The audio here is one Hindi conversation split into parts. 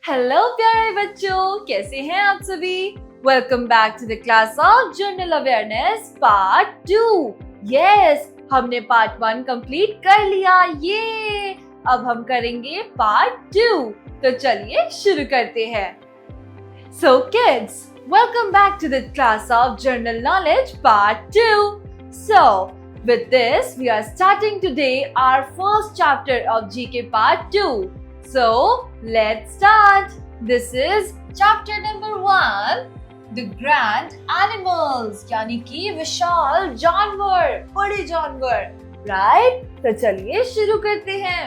हेलो प्यारे बच्चों, कैसे हैं आप सभी। Welcome back to the class of general awareness part 2। Yes, हमने पार्ट 1 कंप्लीट कर लिया। ये अब हम करेंगे पार्ट 2। तो चलिए शुरू करते हैं। So kids, welcome back to the class of general knowledge part 2। So with this we are starting today our first chapter of GK part 2. So let's start. This is chapter number 1, the grand animals, यानी कि विशाल जानवर, बड़े जानवर, right? तो चलिए शुरू करते हैं।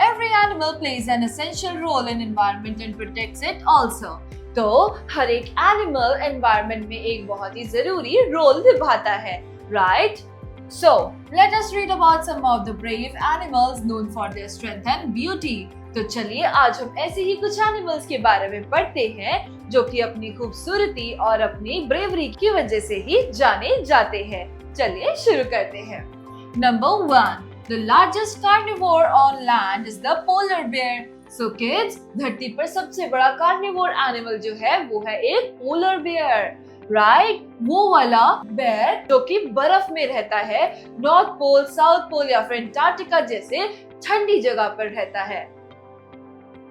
Every animal plays an essential role in environment and protects it also. तो हर एक एनिमल एनवायरनमेंट में एक बहुत ही जरूरी रोल निभाता है, right? So, let us read about some of the brave animals known for their strength and beauty. तो चलिए आज हम ऐसे ही कुछ एनिमल्स के बारे में पढ़ते हैं जो कि अपनी खूबसूरती और अपनी ब्रेवरी की वजह से ही जाने जाते हैं। चलिए शुरू करते हैं। Number 1, the largest carnivore on land is the polar bear. So kids, धरती पर सबसे बड़ा कार्निवोर एनिमल जो है वो है एक पोलर बेयर, राइट? वो वाला बेयर जो कि बर्फ में रहता है, नॉर्थ पोल, साउथ पोल या फिर अंटार्कटिका जैसे ठंडी जगह पर रहता है।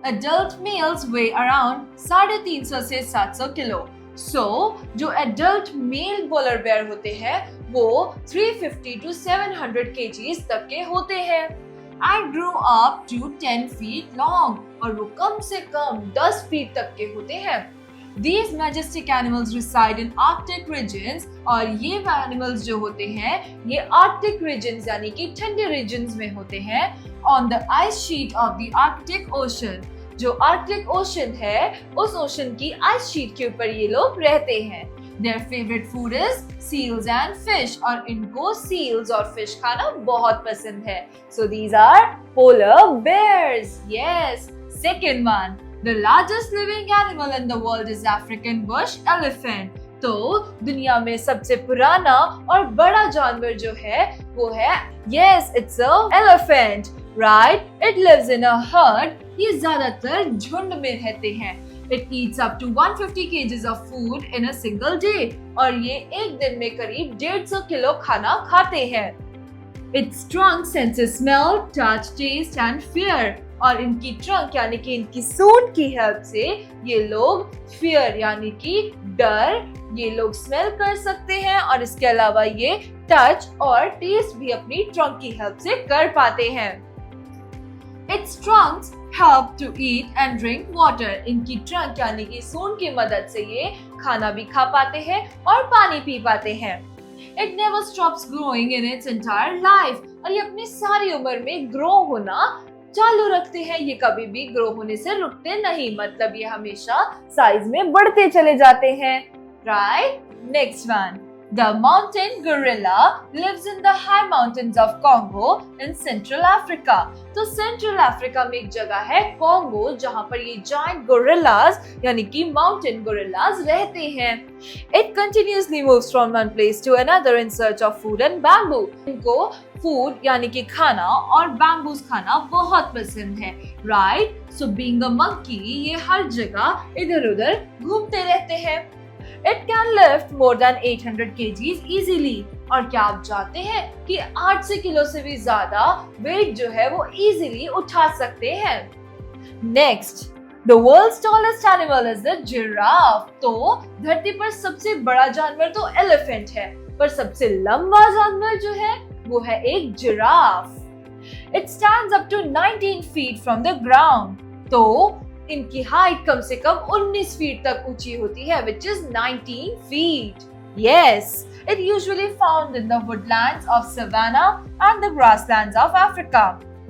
Adult males weigh around 350 से 700 किलो। So, जो एडल्ट मेल पोलर बेयर होते हैं वो 350 to 700 kg तक के होते हैं and grow up to 10 feet long, और वो कम से कम 10 फीट तक के होते हैं। These majestic animals reside in Arctic regions, और ये एनिमल्स जो होते हैं ये आर्कटिक रीजन्स यानी कि ठंडे रीजन्स में होते हैं on the ice sheet of the Arctic Ocean। जो आर्कटिक ओशन है उस ओशन की आइस शीट के ऊपर ये लोग रहते हैं। Their favorite food is seals and fish, और इनको seals और fish खाना बहुत पसंद है। So these are polar bears. Yes. Second one, the largest living animal in the world is African bush elephant. तो दुनिया में सबसे पुराना और बड़ा जानवर जो है वो है yes, it's a elephant, right? It lives in a herd. ये ज्यादातर झुंड में रहते हैं। It eats up to 150 kgs of food in a single day, और ये एक दिन में करीब 150 किलो खाना खाते हैं। Its trunk senses smell, touch, taste and fear, और इनकी ट्रंक यानी कि इनकी सूंड की हेल्प से ये लोग fear यानी कि डर ये लोग स्मेल कर सकते हैं, और इसके अलावा ये टच और टेस्ट भी अपनी ट्रंक की हेल्प से कर पाते हैं। Its trunks help to eat and drink water. इनकी ट्रंक यानी कि सूंड की मदद से ये खाना भी खा पाते हैं और पानी पी पाते हैं। It never stops growing in its entire life, और ये अपनी सारी उम्र में ग्रो होना चालू रखते हैं। ये कभी भी ग्रो होने से रुकते नहीं, मतलब ये हमेशा साइज में बढ़ते चले जाते हैं, right? Next one, the mountain gorilla lives in the high mountains of Congo in Central Africa. तो सेंट्रल अफ्रीका में एक जगह है कॉन्गो जहाँ पर ये जायंट गोरिल्लास यानी कि माउंटेन गोरिल्लास रहते हैं। It continuously moves from one place to another in search of food and bamboo. इनको फूड यानी कि खाना और बैम्बूस खाना बहुत पसंद है, right? So being a monkey, ये हर जगह इधर उधर घूमते रहते हैं। It can lift more than 800 kgs easily, और क्या आप जानते हैं कि 800 किलो से भी ज्यादा वेट जो है वो इजीली उठा सकते हैं। Next, the world's tallest animal is the giraffe. तो धरती पर सबसे बड़ा जानवर तो एलिफेंट है, पर सबसे लंबा जानवर जो है वो है एक giraffe. It stands up to 19 feet from the ground. तो इनकी हाइट कम से कम 19 फीट तक ऊंची होती है, which is 19 feet. Yes, it usually found in the woodlands of Savannah and the grasslands of Africa.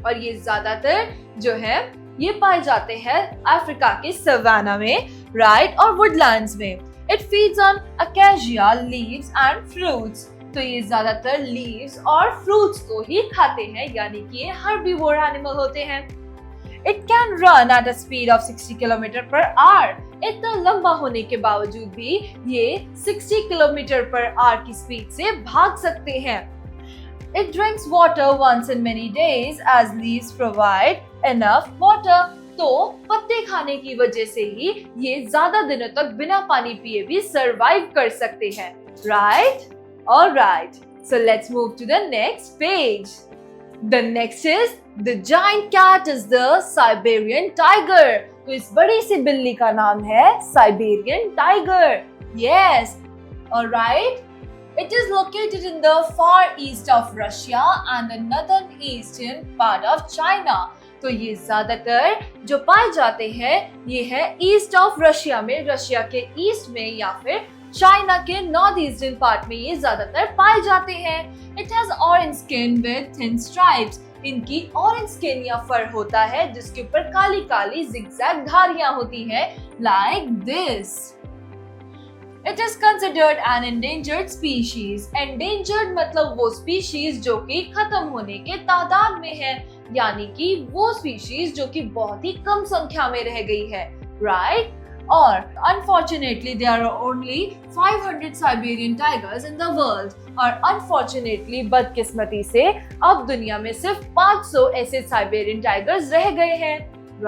और ये ज्यादातर जो है ये पाए जाते हैं अफ्रीका के सवाना में, राइट, और वुडलैंड्स में। It feeds on acacia leaves and fruits. तो ये ज्यादातर लीव्स और फ्रूट्स को ही खाते हैं, यानी कि ये हर्बीवोर एनिमल होते हैं। It can run at a speed of 60 km/h. इतना लंबा होने के बावजूद भी ये 60 km/h की स्पीड से भाग सकते हैं। It drinks water once in many days as leaves provide enough water. तो पत्ते खाने की वजह से ही ये ज्यादा दिनों तक बिना पानी पिए भी सरवाइव कर सकते हैं, right? Alright, so let's move to the next page. The next is the giant cat is the Siberian tiger. तो इस बड़ी सी बिल्ली का नाम है Siberian tiger. Yes, alright. It is located in the far east of Russia and the northern eastern part of China. तो ये ज्यादातर जो पाए जाते हैं ये है ईस्ट ऑफ रशिया में, रशिया के ईस्ट में या फिर चाइना के नॉर्थ ईस्टर्न पार्ट में ये ज्यादातर पाए जाते हैं। It has orange skin with thin stripes. इनकी ऑरेंज स्किन या फर होता है जिसके ऊपर काली काली जिगजैग धारियां होती हैं, like this. It is considered an endangered species. Endangered मतलब वो species जो कि खत्म होने के तादाद में है, यानी कि वो species जो कि बहुत ही कम संख्या में रह गई है, right? और unfortunately there are only 500 Siberian tigers in the world. और unfortunately बदकिस्मती से अब दुनिया में सिर्फ 500 ऐसे Siberian tigers रह गए हैं,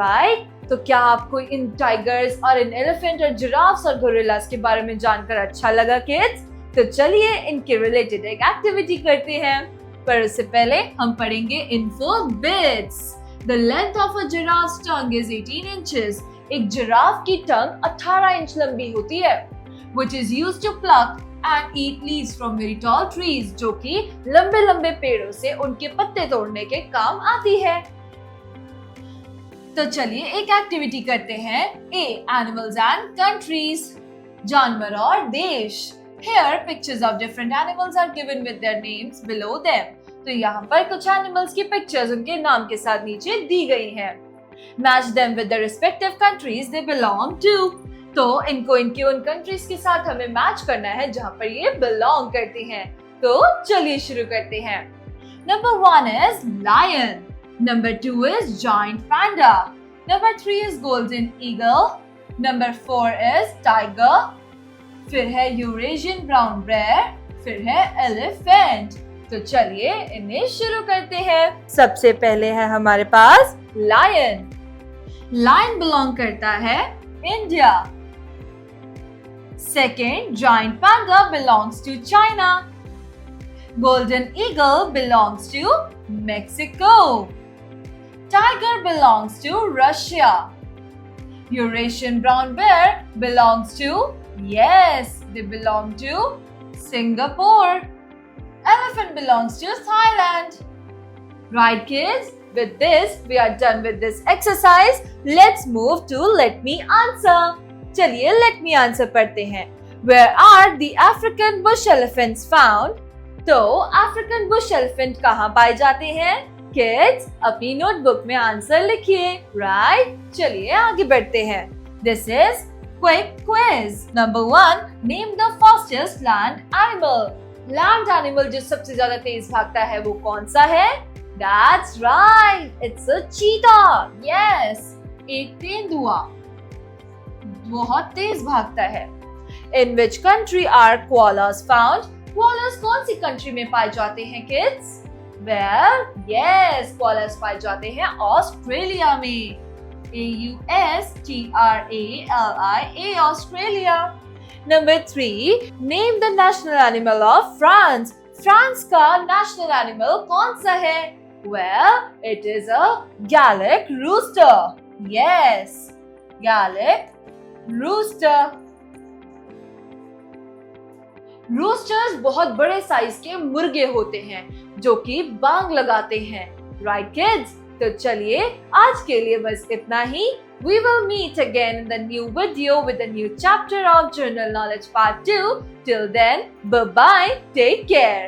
right? तो क्या आपको इन टाइगर्स और इन एलिफेंट और जिराफ्स और गोरिल्लास के बारे में जानकर अच्छा लगा किड्स? तो चलिए इनके रिलेटेड एक एक्टिविटी करते हैं, पर उससे पहले हम पढ़ेंगे info bits. The length of a giraffe's tongue is 18 inches. एक जिराफ की टंग 18 इंच लंबी होती है, which is used to pluck and eat leaves from very tall trees, जो कि लंबे लंबे पेड़ों से उनके पत्ते तोड़ने के काम आती है। तो चलिए एक एक्टिविटी करते हैं। ए, एनिमल्स एंड कंट्रीज, जानवर और देश। Here pictures of different animals are given with their names below them. तो यहाँ पर कुछ एनिमल्स की पिक्चर्स उनके नाम के साथ नीचे दी गई हैं। Match them with the respective countries they belong to. तो इनको इनके उन कंट्रीज के साथ हमें मैच करना है जहाँ पर ये बिलोंग करते हैं। तो चलिए शुरू करते हैं। Number 1 is lion. Number 2 is giant panda. Number 3 is golden eagle. Number 4 is tiger. फिर है Eurasian brown bear. फिर है elephant. तो चलिए इन्हें शुरू करते हैं। सबसे पहले है हमारे पास lion. Lion belong करता है India. Second, giant panda belongs to China. Golden eagle belongs to Mexico. Tiger belongs to Russia. Eurasian brown bear belongs to, yes, they belong to Singapore. Elephant belongs to Thailand. Right, kids? With this, we are done with this exercise. Let's move to Let Me Answer. चलिए Let Me Answer पढ़ते हैं. Where are the African bush elephants found? तो African bush elephant कहाँ पाए जाते हैं? Kids, अपनी नोटबुक में आंसर लिखिए, right? चलिए आगे बढ़ते हैं। This is quick quiz. Number 1, name the fastest land animal. Land animal जो सबसे ज्यादा तेज भागता है वो कौन सा है? That's right, it's a cheetah. Yes, एक तेंदुआ बहुत तेज भागता है। In which country are koalas found? Koalas कौन सी कंट्री में पाए जाते हैं kids? Well, yes, koalas पाए जाते हैं ऑस्ट्रेलिया में। AUSTRALIA, Australia. Number 3, name the national animal of France. France का national animal कौन सा है? Well, it is a Gallic rooster. Yes, Gallic rooster. Roosters बहुत बड़े साइज के मुर्गे होते हैं जो कि बांग लगाते हैं, right kids? तो चलिए आज के लिए बस इतना ही। We will meet again in the new video with a new chapter of General Knowledge Part 2. Till then, bye bye, take care.